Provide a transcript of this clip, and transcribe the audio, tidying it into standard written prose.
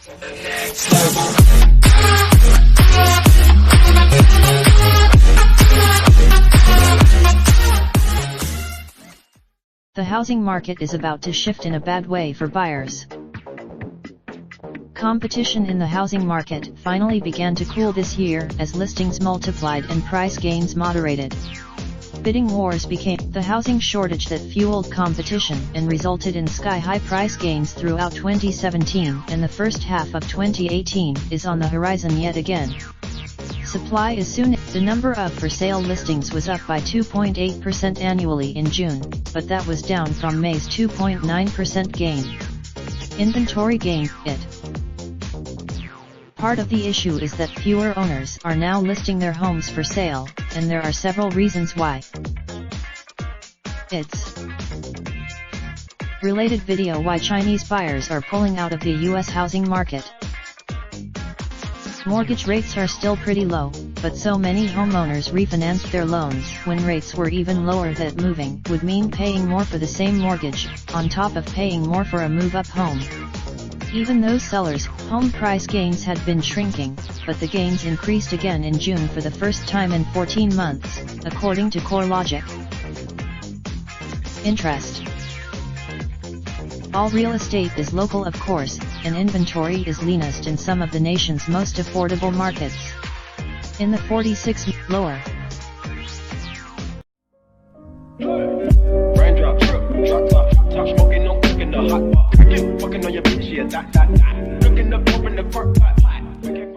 The housing market is about to shift in a bad way for buyers. Competition in the housing market finally began to cool this year as listings multiplied and price gains moderated. Bidding wars became the housing shortage that fueled competition and resulted in sky-high price gains throughout 2017 and the first half of 2018 is on the horizon yet again. Supply is soon. The number of for-sale listings was up by 2.8% annually in June, but that was down from May's 2.9% gain. Inventory gain, Part of the issue is that fewer owners are now listing their homes for sale, and there are several reasons why. It's related video: why Chinese buyers are pulling out of the US housing market. Mortgage rates are still pretty low, but so many homeowners refinanced their loans when rates were even lower that moving would mean paying more for the same mortgage, on top of paying more for a move-up home. Even though sellers' home price gains had been shrinking, but the gains increased again in June for the first time in 14 months, according to CoreLogic. Interest. All real estate is local, of course, and inventory is leanest in some of the nation's most affordable markets. In the 46 lower. Raindrop, drop top smoking, no cooking the hot pot. Fucking on your bitch, yeah, that. Looking up, open the park pot.